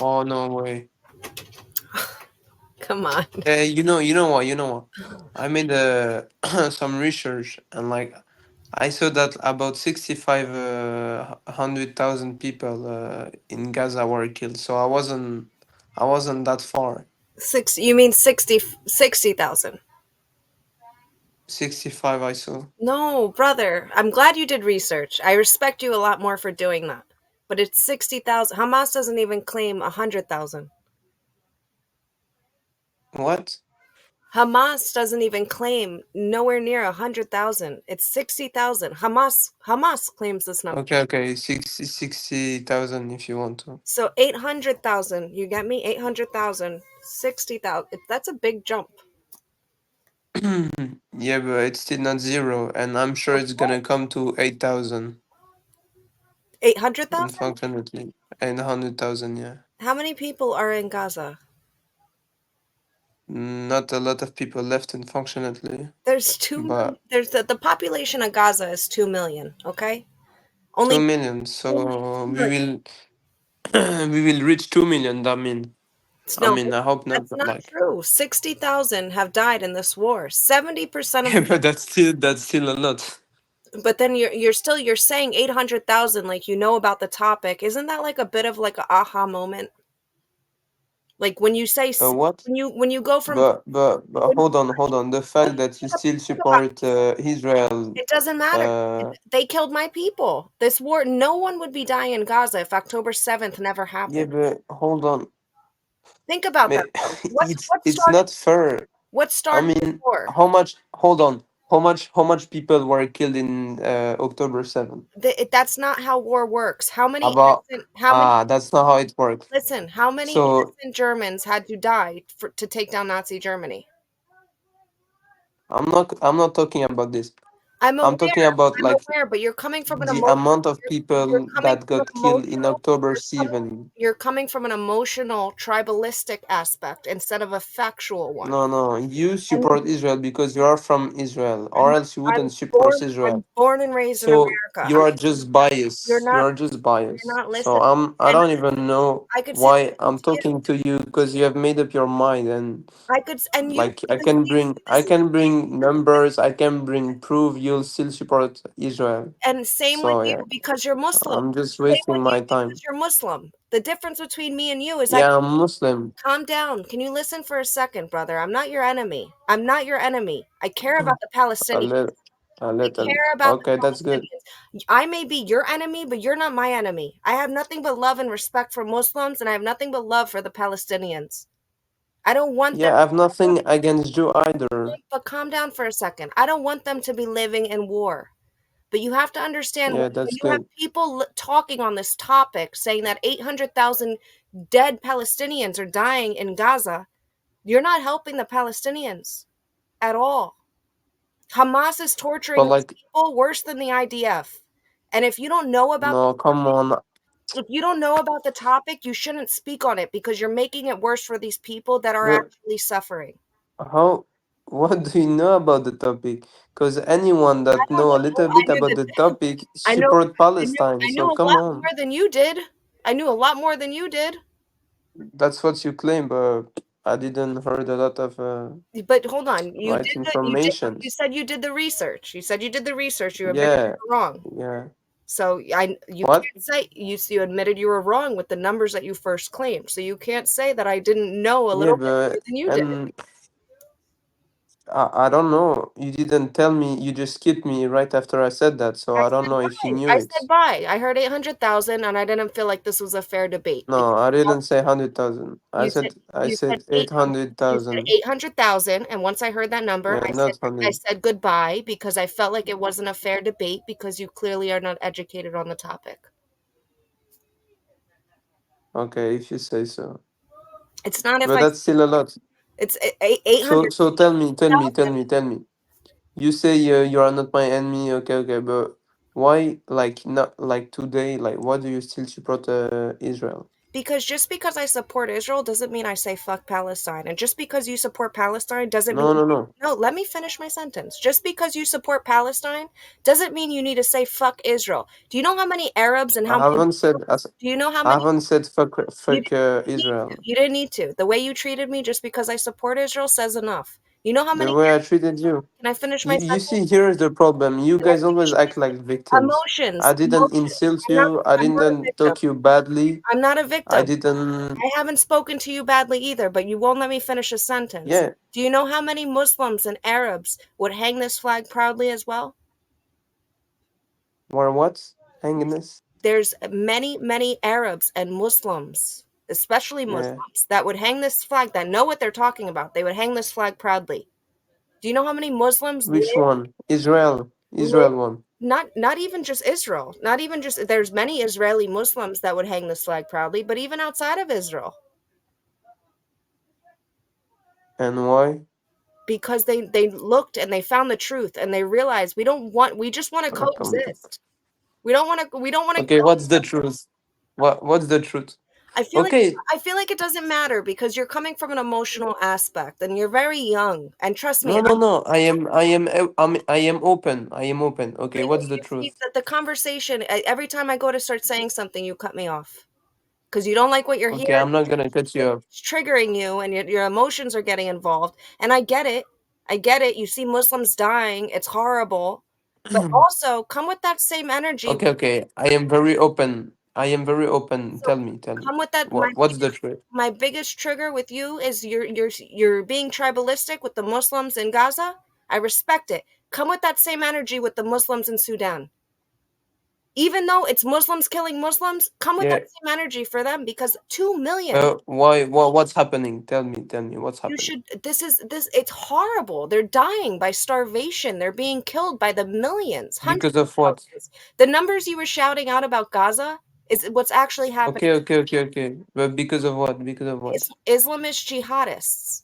Oh, no way. Come on. You know what? I made some research and like I saw that about 6,500,000 people in Gaza were killed. So I wasn't that far. You mean 60,000? 65 I saw. No, brother. I'm glad you did research. I respect you a lot more for doing that. But it's 60,000. Hamas doesn't even claim 100,000. What? Hamas doesn't even claim nowhere near 100,000. It's 60,000. Hamas claims this number. Okay, 60,000 if you want to. So 800,000. You get me? 800,000. 60,000. That's a big jump. Yeah, but it's still not zero, and I'm sure it's gonna come to 8,000, 800,000? unfortunately. 800,000, yeah. How many people are in Gaza? Not a lot of people left, unfortunately. There's 2 million. But There's the population of Gaza is 2 million, okay? 2 Only million, only so 2 we million. will we will reach 2 million. No, I hope not, that's but not like, true. 60,000 have died in this war. 70% of yeah, the but that's still a lot. but then you're saying 800,000 like you know about the topic. Isn't that like a bit of like a aha moment? Like when you say What? when you go from But when you, hold on. The fact that you still think about support Israel, it doesn't matter. uh, They killed my people. This war, no one would be dying in Gaza if October 7th never yeah, happened. but hold on. Think about that May- though. What it's started not fair. what I started the mean, war? how much? Hold on. How much people were killed in October 7th? That's not how war works. About How many that's not how it works. listen, how many So innocent Germans had to die to take down Nazi Germany? I'm not talking about this. I'm I'm aware. talking about I'm like aware, but you're coming from an the emotional amount of you're people coming that from an got killed in emotional October you're coming 7. you're coming from an emotional tribalistic aspect instead of a factual one. No, no, you And support Israel because you are from Israel, or else you wouldn't support I'm Israel. born and raised in So America. you are just You're biased. You not are just you're biased. not So listening. I And don't even know I could sit why and listen I'm to you. talking to you because you have made up your mind, and And you like I and can see, bring I this is can bring numbers, I can bring proof. You'll still support Israel. and same with So you yeah, because you're Muslim. I'm just Same wasting with you my because time. you're Muslim. The difference between me and you is Yeah, I'm Muslim. calm down. Can you listen for a second, brother? I'm not your enemy. I'm not your enemy. I care about the A Palestinians. little, a I little. care about the Okay, that's good. Palestinians. I may be your enemy, but you're not my enemy. I have nothing but love and respect for Muslims, and I have nothing but love for the Palestinians. I don't want them, Yeah, I have nothing against you either. but calm down for a second. I don't want them to be living in war. But you have to understand Yeah, when that's you have good. people talking on this topic saying that 800,000 dead Palestinians are dying in Gaza, you're not helping the Palestinians at all. Hamas is But torturing these like, people worse than the IDF. And no, come on. if you don't know about the topic, you shouldn't speak on it because you're making it worse for these people that are But actually suffering. how? What do you know about the topic? Because anyone I that don't know a know. little bit about the topic I know support Palestine. I knew So a come lot on. more than you did. I knew a lot more than you did. That's what you claim, but I didn't heard a lot of But hold on, right you informations. said you did the research. You said you did the research. You admitted you Yeah, were wrong. yeah. So you What? can't say you admitted you were wrong with the numbers that you first claimed. So you can't say that I didn't know a Yeah, little bit more but than you did. and I don't know. You didn't tell me. You just skipped me right after I said that. So I I don't said know if you bye. knew I it. said bye. I heard 800,000 and I didn't feel like this was a fair debate No, because I didn't say 100,000. I you said said I you said said 800 you said 800,000. 800,000 and once I heard that number, Yeah, I not I 100. said goodbye because I felt like it wasn't a fair debate because you clearly are not educated on the topic. Okay, if you say so. It's not if But I that's still a lot. it's 800. So tell me. You say you are not my enemy. Okay, okay, but why like not like today? Like why do you still support Israel? Because just because I support Israel doesn't mean I say fuck Palestine. And just because you support Palestine doesn't No, mean. no, no. No, let me finish my sentence. Just because you support Palestine doesn't mean you need to say fuck Israel. Do you know how many Arabs and I how many. haven't said Do you know how I many. haven't said You fuck didn't need to. Israel. You didn't need to. The way you treated me just because I support Israel says enough. You know how The many. way I treated you. Can I finish my You sentence? see, here's the problem. You Can I guys always finish act like my victims. emotions? I didn't Emotions. insult I'm not. you. I I'm not a didn't victim. talk you badly. I'm not a I victim. didn't. I haven't spoken to you badly either, but you won't let me finish a sentence. Yeah. Do you know how many Muslims and Arabs would hang this flag proudly as well? Or what? Hanginess? There's many, many Arabs and Muslims, especially Yeah. Muslims, that would hang this flag, that know what they're talking about. They would hang this flag proudly. Do you know how many Muslims Which one? Israel. live Israel one. not even just Israel, not even just there's many Israeli Muslims that would hang this flag proudly, but even outside of Israel. And why? Because they looked and they found the truth and they realized we just want to Oh, come. coexist. We don't want to Okay, what's the truth? What's the truth? I feel like Okay. I feel like it doesn't matter because you're coming from an emotional aspect and you're very young. And trust me, No, no, no. I am open. I am open. Okay, what's the you see truth? that the conversation every time I go to start saying something, you cut me off because you don't like what you're Okay, hearing. I'm not gonna cut you off. It's triggering you, and your emotions are getting involved. And I get it. I get it. You see Muslims dying. It's horrible. But also come with that same energy. Okay, okay. I am very open. I am very open. So Tell me. come with that. What's the truth? My biggest trigger with you is you're being tribalistic with the Muslims in Gaza. I respect it. Come with that same energy with the Muslims in Sudan. Even though it's Muslims killing Muslims, come with Yeah. that same energy for them because 2 million. Why? What's happening? Tell me. What's You happening? should. This. It's horrible. They're dying by starvation. They're being killed by the millions, hundreds Because of of what? thousands. The numbers you were shouting out about Gaza is what's actually happening. Okay. But because of what? Because of what? Islamist jihadists.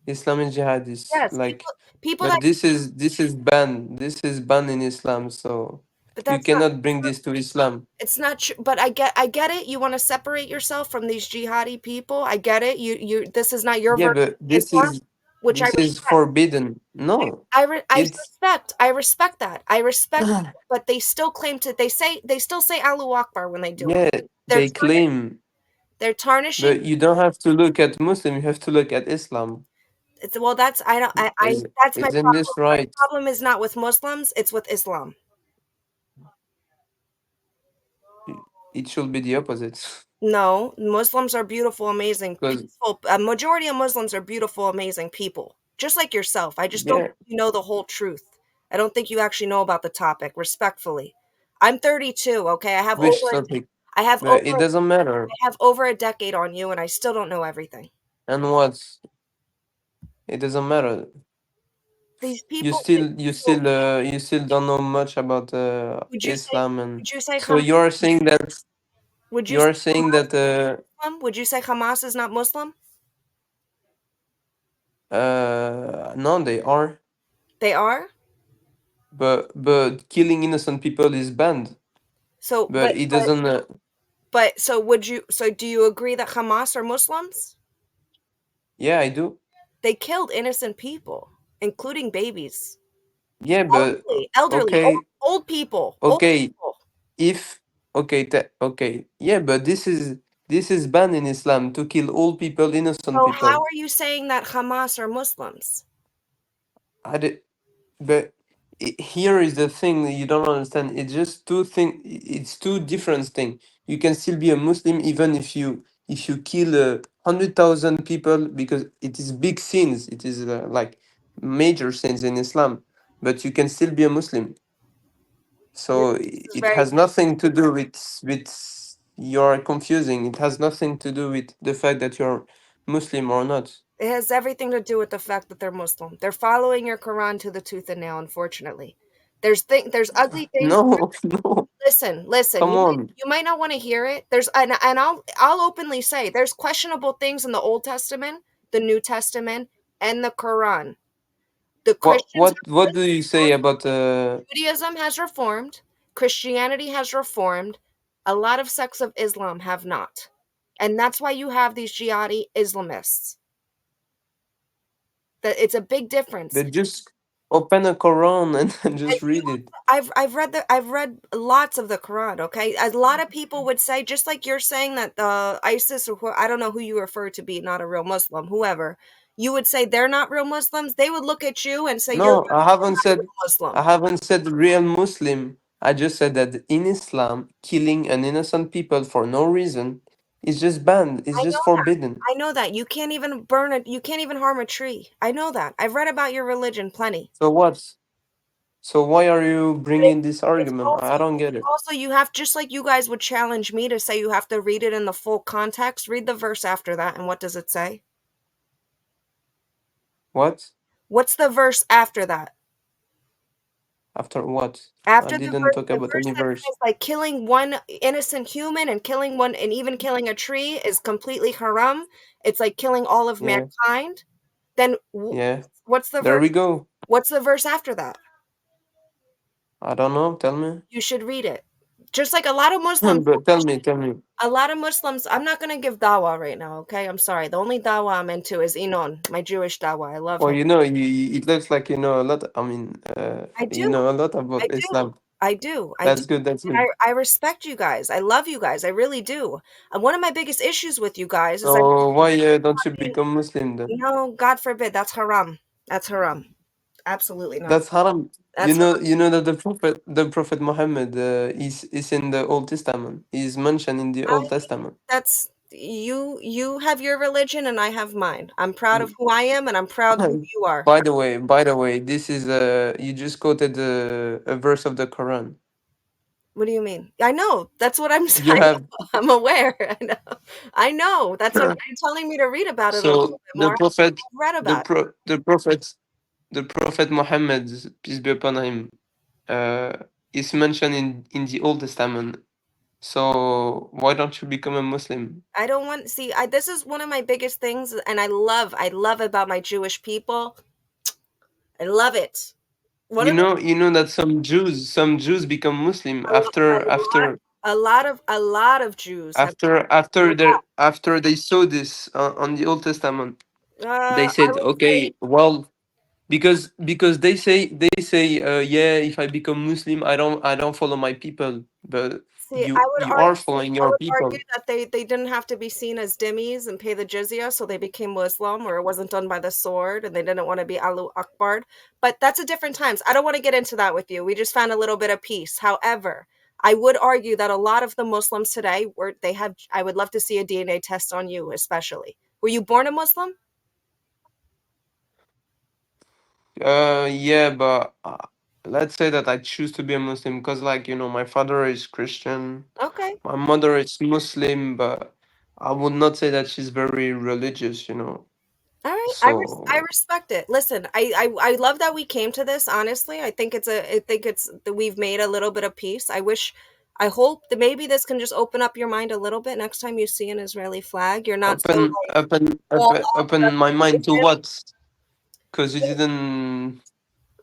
Islamic jihadists. Yes, Like, people but that. this is banned. This is banned in Islam. So But you that's not. cannot bring this to Islam. It's not true. But I get it. You want to separate yourself from these jihadi people. I get it. This is not your Yeah, version but of Islam, which I this is respect. forbidden. No, it's I respect that. I respect that. But they still claim to. They still say Allahu Akbar when they do it. yeah. They're They claim, they're tarnishing. but you don't have to look at Muslim. You have to look at Islam. Well, that's I don't. I Is that's my isn't this problem. My right? problem is not with Muslims. It's with Islam. It should be the opposite. No, Muslims are beautiful, amazing, Because peaceful. A majority of Muslims are beautiful, amazing people, just like yourself. I just don't yeah, think you know the whole truth. I don't think you actually know about the topic. Respectfully, I'm 32. Okay, which topic? I have But it doesn't matter. over a decade on you, and I still don't know everything. And what? It doesn't matter. These people, these people You still don't know much about would you say, Islam, and would you say so Hamas? you are saying that Would you you say are saying that Muslim? Would you say Hamas is not Muslim? no, they are, They are. but killing innocent people is banned. So, But it doesn't. so would you? So, do you agree that Hamas are Muslims? Yeah, I do. They killed innocent people, including babies, Yeah, but elderly, okay, old okay. people. If okay, yeah, but this is banned in Islam to kill all people, innocent So, how people. are you saying that Hamas are Muslims? I did, but here is the thing that you don't understand. It's just two thing. It's two different thing. You can still be a Muslim even if you kill 100,000 people because it is big sins. It is like major sins in Islam, but you can still be a Muslim. This So is it very. has nothing to do with you're confusing. It has nothing to do with the fact that you're Muslim or not. It has everything to do with the fact that they're Muslim. They're following your Quran to the tooth and nail. Unfortunately, there's ugly things. No, no. Listen. Come on. You might not want to hear it. And I'll openly say there's questionable things in the Old Testament, the New Testament, and the Quran. The Christians What do you say about Judaism has reformed, Christianity has reformed, A lot of sects of Islam have not. And that's why you have these jihadi Islamists. That it's a big difference. They just open a Quran and, and And just you read it. I've read lots of the Quran, okay? A lot of people would say, just like you're saying that the ISIS or I don't know who you refer to be not a real Muslim, whoever, you would say they're not real Muslims. They would look at you and say you're No, not a real I Muslim. haven't said real Muslim. I just said that in Islam, killing an innocent people for no reason is just banned. It's I just know that. forbidden. I know that. You can't even burn it. You can't even harm a tree. I know that. I've read about your religion plenty. So what? So why are you But bringing this it's argument? also I don't get it. you have, just like you guys would challenge me to say you have to read it in the full context. Read the verse after that, and what does it say? What? What's the verse after that? After what? I After didn't talk the about verse any that verse. says like killing one innocent human and killing one and even killing a tree is completely haram. It's like killing all of Yeah, mankind. Then yeah. what's the There verse? we go. What's the verse after that? I don't know. Tell me. You should read it. Just like a lot of Muslims, But tell me. a lot of Muslims, I'm not going to give dawah right now, okay? I'm sorry. The only dawah I'm into is Inon, my Jewish dawah. I love Well, him. you know, it looks like you know a lot. I mean, I you do. know a lot I about do. Islam. I do. I do. That's good. That's And good. I respect you guys. I love you guys. I really do. And one of my biggest issues with you guys is that So why don't you being, become Muslim then? no, God forbid, that's haram. That's haram. Absolutely not. That's haram. That's You know that the Prophet Muhammad, is in the Old Testament. He's mentioned in the I Old Testament. that's you have your religion and I have mine. I'm proud of Mm. who I am and I'm proud who you are. By the way, this is you just quoted a verse of the Quran. What do you mean? I know. That's what I'm You saying. have I'm aware. I know. I know. That's what you're telling me to read about it a little so bit more. I've read about it. the Prophet Muhammad, peace be upon him, uh, is mentioned in the Old Testament. So why don't you become a Muslim? I don't want see. This is one of my biggest things, and I love about my Jewish people. I love it. One of the You know that some Jews become Muslim a lot of Jews have. after they saw this on the Old Testament. They I said, would say, okay, well, because they say, yeah, if I become Muslim, I don't follow my people, but see, I would you are argue. following I your would argue people. that they didn't have to be seen as dhimmis and pay the jizya, so they became Muslim, or it wasn't done by the sword, and they didn't want to be Allahu Akbar. But that's a different times. I don't want to get into that with you. We just found a little bit of peace. However, I would argue that a lot of the Muslims today, were they have. I would love to see a DNA test on you, especially. Were you born a Muslim? Yeah, but let's say that I choose to be a Muslim because, like, you know, my father is Christian, Okay. my mother is Muslim, but I would not say that she's very religious, you know. All right, I So respect it. Listen, I love that we came to this. Honestly, I think it's that we've made a little bit of peace. I hope that maybe this can just open up your mind a little bit. Next time you see an Israeli flag, you're not so like all up open my mind to Israel. what? Because you didn't.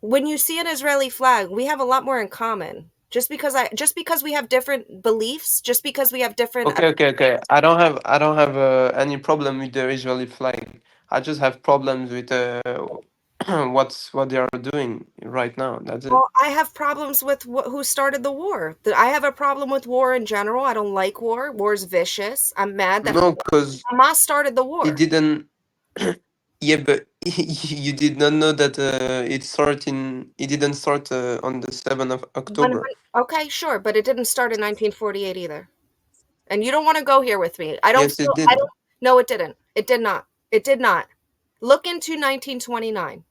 When you see an Israeli flag, we have a lot more in common. Just because we have different beliefs, just because we have different Okay. I don't have any problem with the Israeli flag. I just have problems with what they are doing right now. That's it. well, I have problems with who started the war. I have a problem with war in general. I don't like war. War's vicious. I'm mad that No, because Hamas started the it war. didn't. Yeah, but you did not know that it didn't start on the 7th of October. Okay, sure, but it didn't start in 1948 either. And you don't want to go here with me. Yes, it I did. don't, no, it didn't. It did not. It did not. Look into 1929.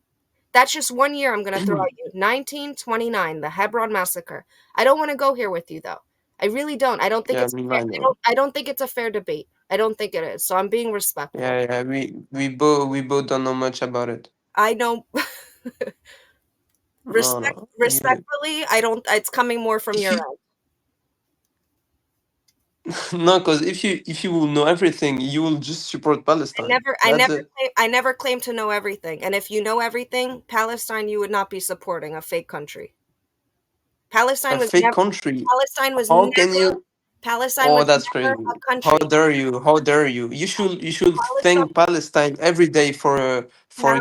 That's just one year I'm going to throw at you. 1929, the Hebron massacre. I don't want to go here with you though. I really don't. I don't think Yeah, it's fair. I know. I don't think it's a fair debate. I don't think it is. So I'm being respectful. Yeah, we both don't know much about it. I know No. You, respectfully, I don't it's coming more from if your you end. no, because if you will know everything, you will just support Palestine. That's it. I never claim to know everything. And if you know everything, Palestine you would not be supporting a fake country. A Palestine was fake never country. Palestine was How can never you? Palestine Oh, was that's never a crazy. How country. dare you? How dare you? You should thank Palestine, Palestine every day for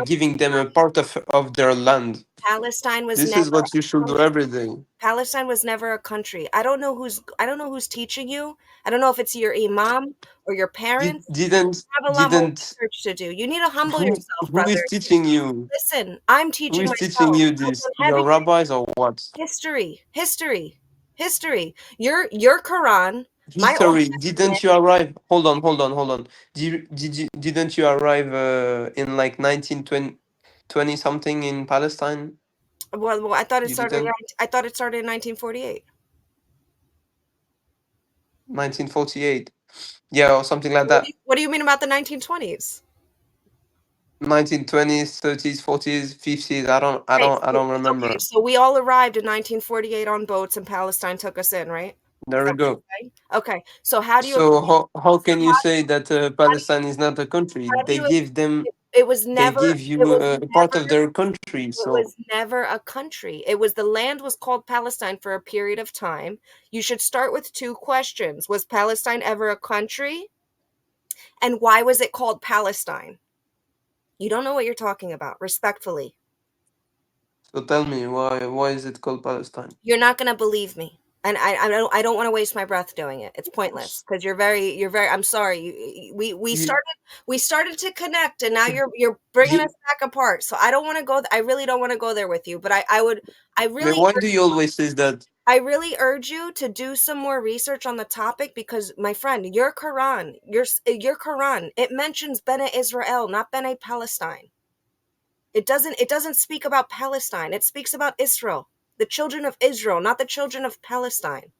giving them a Palestine, part of their land. Palestine was This never is what you a should do country. every day. Palestine was never a country. I don't know who's teaching you. I don't know if it's your imam or your Did, parents. didn't You have a lot more didn't research to do. You need to humble who yourself, who is brother. teaching you? Listen, I'm Who teaching is teaching myself. you I've this? done Your heavy rabbis or what? history. Your Quran, my Old History. Testament. Didn't you arrive? Hold on. Didn't you arrive in like 1920 something in Palestine? Well, I thought it You started. didn't? I thought it started in 1948. 1948. Yeah, or something like that. What do you mean about the 1920s? 1920s, 30s, 40s, 50s. Right. I don't Okay. remember. So we all arrived in 1948 on boats, and Palestine took us in, right? Is There that we what go. you're saying? Okay. So how do you So explain? how So can you say that Palestine is not a country? how do They you? give them It was they never. give It you was a part never. of their country. It So was never a country. It was the land was called Palestine for a period of time. You should start with two questions. Was Palestine ever a country? And why was it called Palestine? You don't know what you're talking about, respectfully. so tell me why is it called Palestine? You're not going to believe me. And I don't want to waste my breath doing it. It's pointless because you're very I'm sorry. You, We started to connect and now you're bringing you us back apart. So I don't want to go I really don't want to go there with you, but I but really why do you always say that? I really urge you to do some more research on the topic because, my friend, your Quran, it mentions Bene Israel, not Bene Palestine. It doesn't speak about Palestine. It speaks about Israel, the children of Israel, not the children of Palestine.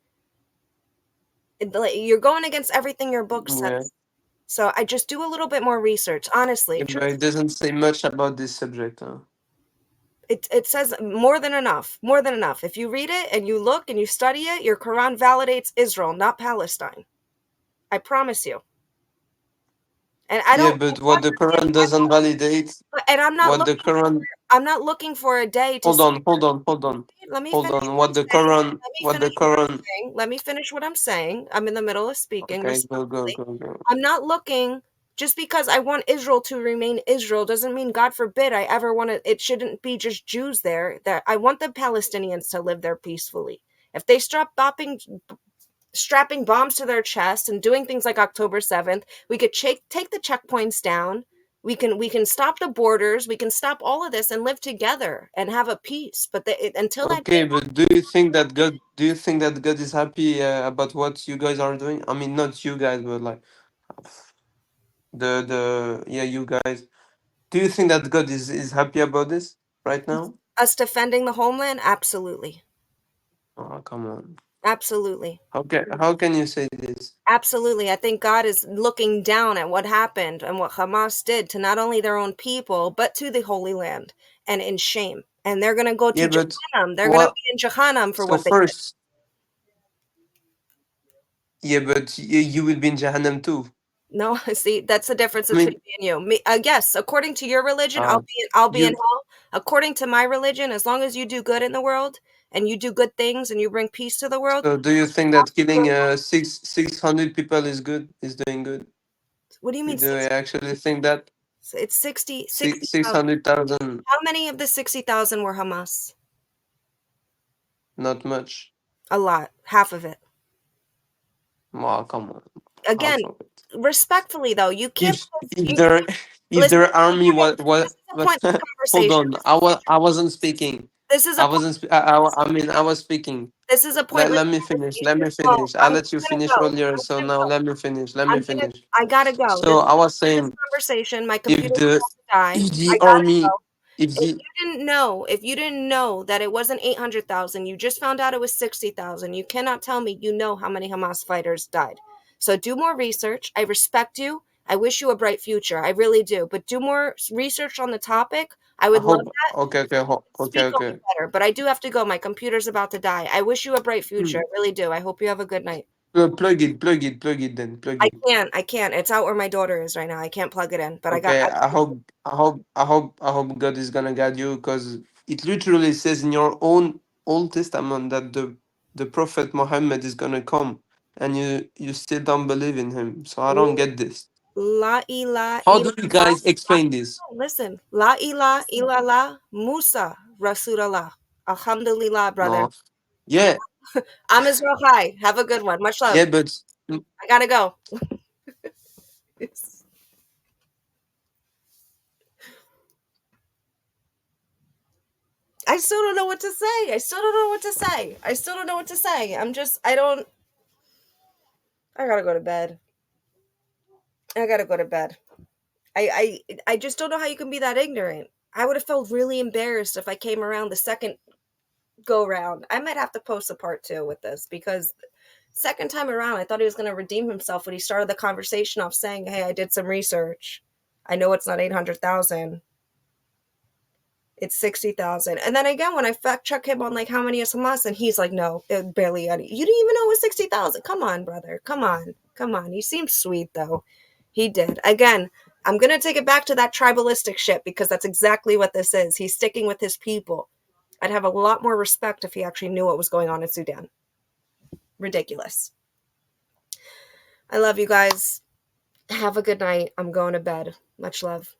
Like, you're going against everything your book Yeah, says. So I just do a little bit more research, honestly. yeah, but it doesn't say much about this subject. Huh? It says more than enough, more than enough. If you read it and you look and you study it, your Quran validates Israel, not Palestine. I promise you. And I Yeah, don't but what the Quran doesn't validate, and I'm not what the looking Quran I'm not looking for a day to hold see. on, hold on, hold on, Let me hold finish on. what I'm saying. Let me What the finish what I'm Quran. saying. Let me finish what I'm saying. I'm in the middle of speaking Okay, respectfully. go. I'm not looking just because I want Israel to remain Israel doesn't mean God forbid I ever want to it shouldn't be just Jews there. That I want the Palestinians to live there peacefully. If they stop strapping bombs to their chest and doing things like October 7th, we could take the checkpoints down. We can stop the borders. We can stop all of this and live together and have a peace. But until that day, Okay, but do you think that God is happy about what you guys are doing? I mean, not you guys, but like the yeah, you guys. Do you think that God is happy about this right now? us defending the homeland, absolutely, Oh, come on. absolutely, How can you say this? absolutely. I think God is looking down at what happened and what Hamas did to not only their own people but to the Holy Land, and in shame. And they're gonna go to Yeah, but Jahannam. They're gonna what? be in Jahannam for So what they did. first, yeah, but you will be in Jahannam too. No, see, that's the difference I between mean, me and you. Yes, according to your religion, uh, I'll be in you. hell. According to my religion, as long as you do good in the world and you do good things and you bring peace to the world, So do you think that killing 600 people is good? Is doing good? what do you You mean do actually think that it's 60,000. 600,000 How many of the 60,000 were Hamas? not much? A lot, half of it. Wow, come on, Again, half of it. respectfully though, you can't If you their if listen, their army this is a pointless hold conversation. on, I wasn't speaking. This is a I point, wasn't. I mean, I was speaking. this is a pointless Let me finish. Let conversation. me Oh, finish. I I'm let you gonna finish go. earlier, I'm so gonna now go. let me finish. Let me finish. I gotta go. So I was This saying, conversation. My if computer's the about to die. if I the gotta army, go. if the If you didn't know that it wasn't 800,000, you just found out it was 60,000. You cannot tell me you know how many Hamas fighters died. So do more research. I respect you. I wish you a bright future. I really do. But do more research on the topic. I I would love hope. that. Okay, Speak on okay. it better. But I do have to go. My computer's about to die. I wish you a bright future. Hmm. I really do. I hope you have a good night. Plug it, then plug I it. can't. I can't. It's out where my daughter is right now. I can't plug it in. But Okay, I hope God is gonna guide you, because it literally says in your own Old Testament that the Prophet Muhammad is gonna come and you still don't believe in him. So I don't get this. La ilaha How do you illallah. guys explain this? Listen, La ilaha illallah Musa Rasulallah. Alhamdulillah, brother. No. Yeah, I'm Israel High. Have a good one. Much love. yeah, but I gotta go. I still don't know what to say. I still don't know what to say. I still don't know what to say. I gotta go to bed. I gotta go to bed. I just don't know how you can be that ignorant. I would have felt really embarrassed if I came around the second go round. I might have to post a part 2 with this, because second time around I thought he was going to redeem himself when he started the conversation off saying, hey, I did some research. I know it's not 800,000. It's 60,000. And then again, when I fact check him on like how many is Hamas, and he's like, no, it barely any. You didn't even know it was 60,000. Come on, brother. Come on. Come on. He seems sweet though. He did. Again, I'm going to take it back to that tribalistic shit, because that's exactly what this is. He's sticking with his people. I'd have a lot more respect if he actually knew what was going on in Sudan. Ridiculous. I love you guys. Have a good night. I'm going to bed. Much love.